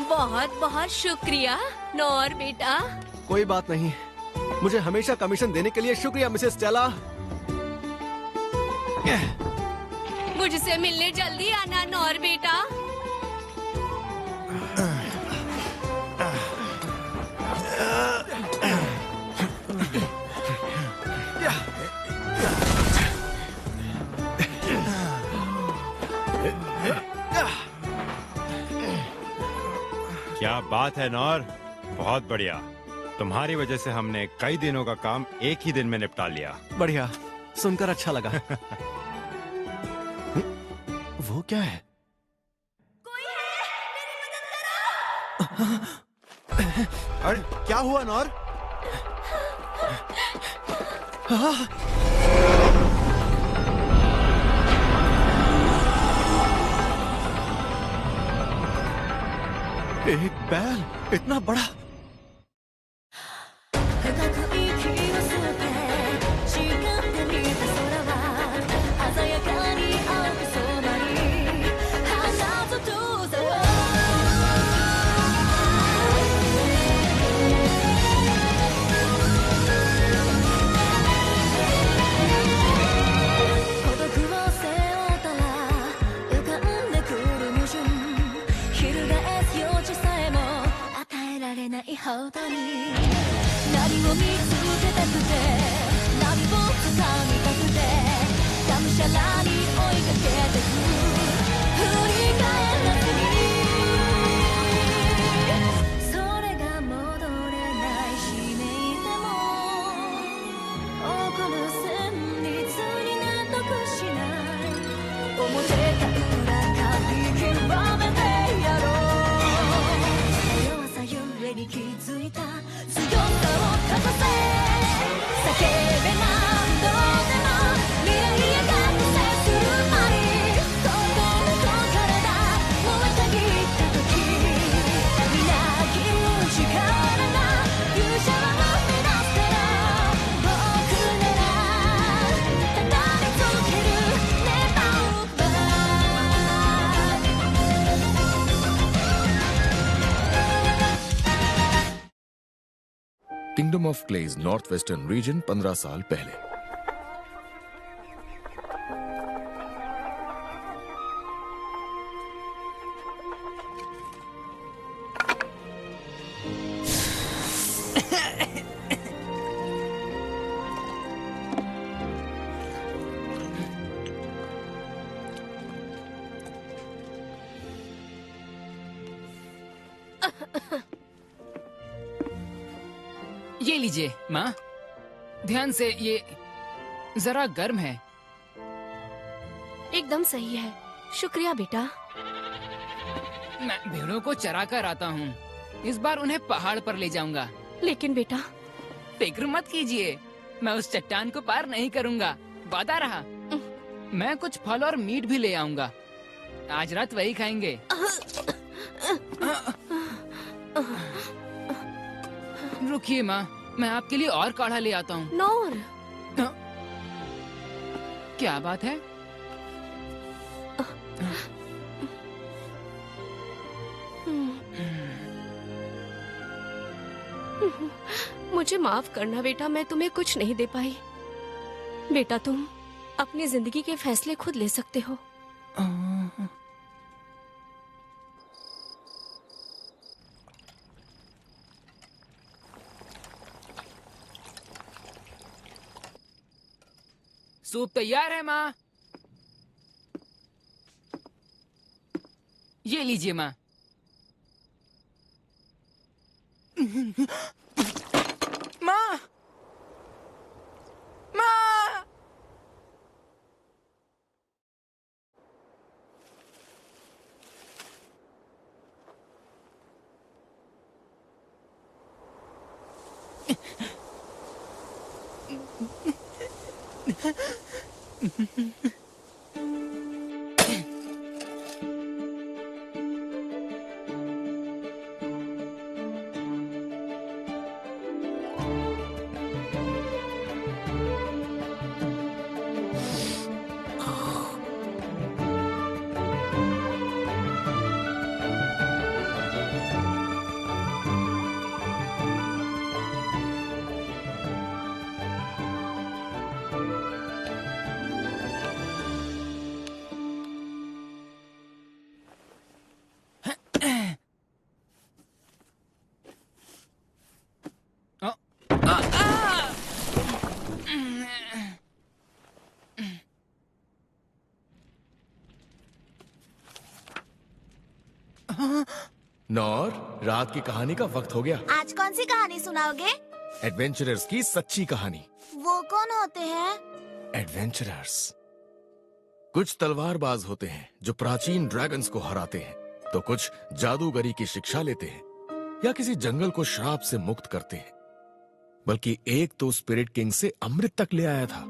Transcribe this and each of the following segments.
बहुत बहुत शुक्रिया नौर बेटा। कोई बात नहीं, मुझे हमेशा कमीशन देने के लिए शुक्रिया मिसेस स्टेला। मुझसे मिलने जल्दी आना नौर बेटा। क्या बात है नौर, बहुत बढ़िया। तुम्हारी वजह से हमने कई दिनों का काम एक ही दिन में निपटा लिया। बढ़िया, सुनकर अच्छा लगा। वो क्या है? कोई है? मेरी मदद करो। अरे क्या हुआ नौर? एक बैल इतना बड़ा। Kingdom of clays north western region 15 साल पहले। ये लीजिए माँ, ध्यान से, ये जरा गर्म है। एकदम सही है, शुक्रिया बेटा। मैं भेड़ों को चरा कर आता हूँ, इस बार उन्हें पहाड़ पर ले जाऊंगा। लेकिन बेटा, फिक्र मत कीजिए, मैं उस चट्टान को पार नहीं करूँगा, वादा रहा। मैं कुछ फल और मीट भी ले आऊंगा, आज रात वही खाएंगे। रुकिए माँ, मैं आपके लिए और काढ़ा ले आता हूँ। नौर, क्या बात है? मुझे माफ करना बेटा, मैं तुम्हें कुछ नहीं दे पाई। बेटा तुम अपनी जिंदगी के फैसले खुद ले सकते हो। सूप तैयार है माँ। ये लीजिए माँ। माँ, माँ। नौर, रात की कहानी का वक्त हो गया। आज कौन सी कहानी सुनाओगे? एडवेंचरर्स की सच्ची कहानी। वो कौन होते हैं? एडवेंचरर्स कुछ तलवारबाज होते हैं जो प्राचीन ड्रैगन्स को हराते हैं, तो कुछ जादूगरी की शिक्षा लेते हैं या किसी जंगल को श्राप से मुक्त करते हैं। बल्कि एक तो स्पिरिट किंग से अमृत तक ले आया था।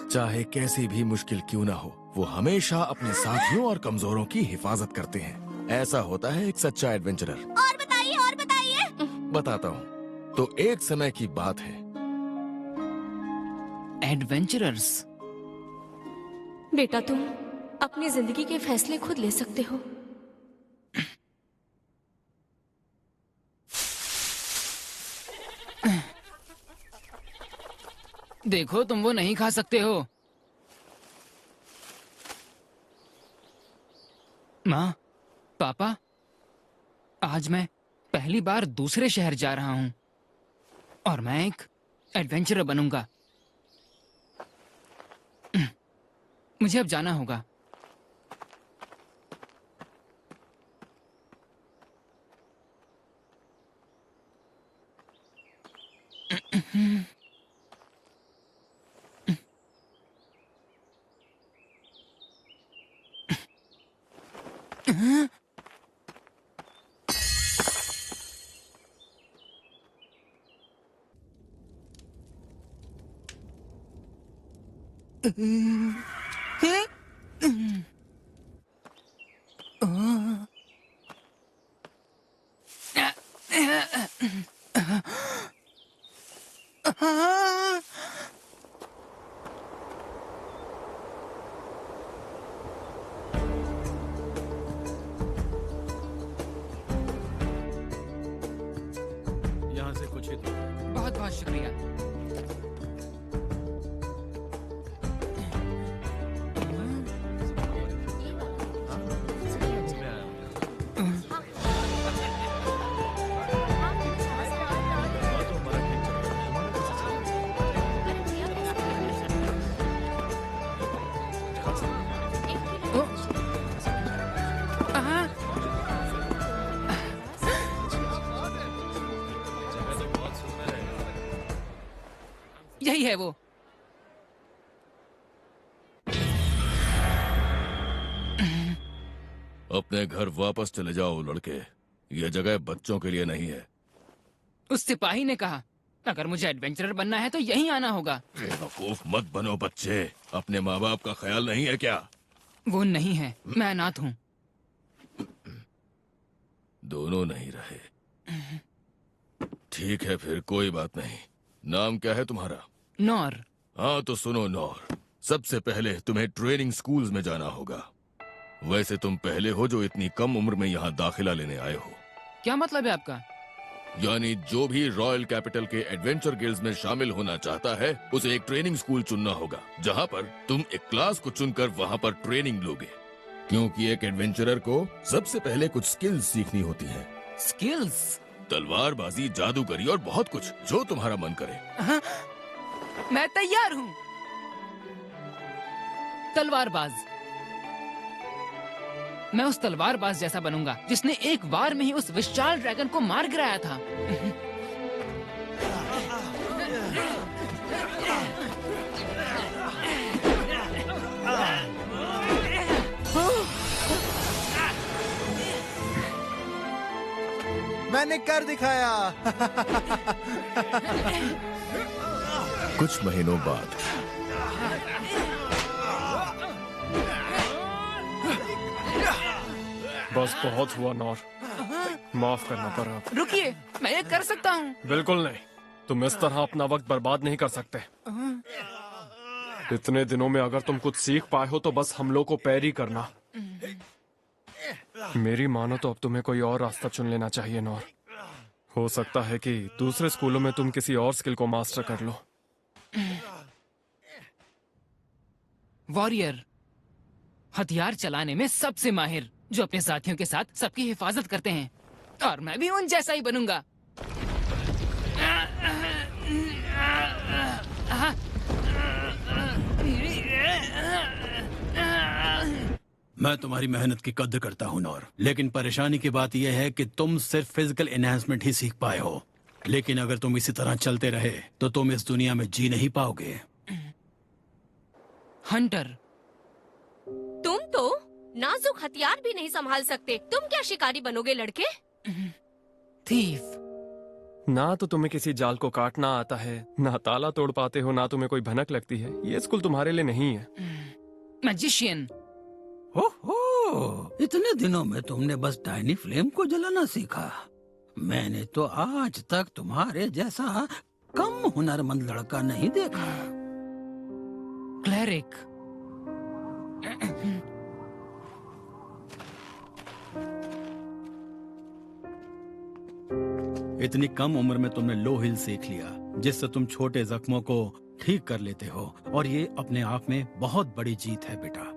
चाहे कैसी भी मुश्किल क्यों ना हो, वो हमेशा अपने साथियों और कमजोरों की हिफाजत करते हैं। ऐसा होता है एक सच्चा एडवेंचरर। और बताइए, और बताइए। बताता हूँ। तो एक समय की बात है। एडवेंचरर्स। बेटा तुम अपनी जिंदगी के फैसले खुद ले सकते हो। देखो, तुम वो नहीं खा सकते हो। माँ, पापा, आज मैं पहली बार दूसरे शहर जा रहा हूँ और मैं एक एडवेंचरर बनूंगा। मुझे अब जाना होगा। यहाँ से कुछ ही दूर है। बहुत बहुत शुक्रिया। यही है वो। अपने घर वापस चले जाओ लड़के, ये जगह बच्चों के लिए नहीं है। उस सिपाही ने कहा, अगर मुझे एडवेंचरर बनना है तो यहीं आना होगा। बेवकूफ मत बनो बच्चे, अपने माँ बाप का ख्याल नहीं है क्या? वो नहीं है, मैं अनाथ हूँ। दोनों नहीं रहे। ठीक है फिर, कोई बात नहीं। नाम क्या है तुम्हारा? नौर। हाँ तो सुनो नौर, सबसे पहले तुम्हें ट्रेनिंग स्कूल्स में जाना होगा। वैसे तुम पहले हो जो इतनी कम उम्र में यहाँ दाखिला लेने आए हो। क्या मतलब है आपका? यानी जो भी रॉयल कैपिटल के एडवेंचर गिल्ड्स में शामिल होना चाहता है, उसे एक ट्रेनिंग स्कूल चुनना होगा, जहाँ पर तुम एक क्लास को चुनकर वहाँ पर ट्रेनिंग लोगे। क्योंकि एक एडवेंचरर को सबसे पहले कुछ स्किल्स सीखनी होती हैं। स्किल्स? तलवारबाजी, जादूगरी और बहुत कुछ, जो तुम्हारा मन करे। मैं तैयार हूँ। तलवारबाज। मैं उस तलवारबाज जैसा बनूंगा जिसने एक बार में ही उस विशाल ड्रैगन को मार गिराया था। मैंने कर दिखाया। कुछ महीनों बाद बस बहुत हुआ नौर, माफ करना पड़ा। अब रुकिए, मैं ये कर सकता हूँ। बिल्कुल नहीं, तुम इस तरह अपना वक्त बर्बाद नहीं कर सकते। इतने दिनों में अगर तुम कुछ सीख पाए हो तो बस हमलों को पैर ही करना। मेरी मानो तो अब तुम्हें कोई और रास्ता चुन लेना चाहिए नौर। हो सकता है कि दूसरे स्कूलों में तुम किसी और स्किल को मास्टर कर लो। वॉरियर, हथियार चलाने में सबसे माहिर, जो अपने साथियों के साथ सबकी हिफाजत करते हैं। और मैं भी उन जैसा ही बनूंगा। मैं तुम्हारी मेहनत की कद्र करता हूँ नौर, लेकिन परेशानी की बात यह है कि तुम सिर्फ फिजिकल एनहांसमेंट ही सीख पाए हो। लेकिन अगर तुम इसी तरह चलते रहे तो तुम इस दुनिया में जी नहीं पाओगे। हंटर, तुम तो नाजुक हथियार भी नहीं संभाल सकते, तुम क्या शिकारी बनोगे लड़के? थीफ। ना तो तुम्हें किसी जाल को काटना आता है, ना ताला तोड़ पाते हो, ना तुम्हें कोई भनक लगती है। ये स्कूल तुम्हारे लिए नहीं है। मैजिशियन। ओहो, इतने दिनों में तुमने बस टाइनी फ्लेम को जलाना सीखा। मैंने तो आज तक तुम्हारे जैसा कम हुनरमंद लड़का नहीं देखा। क्लेरिक। इतनी कम उम्र में तुमने लो हिल सीख लिया, जिससे तुम छोटे जख्मों को ठीक कर लेते हो, और ये अपने आप में बहुत बड़ी जीत है बेटा।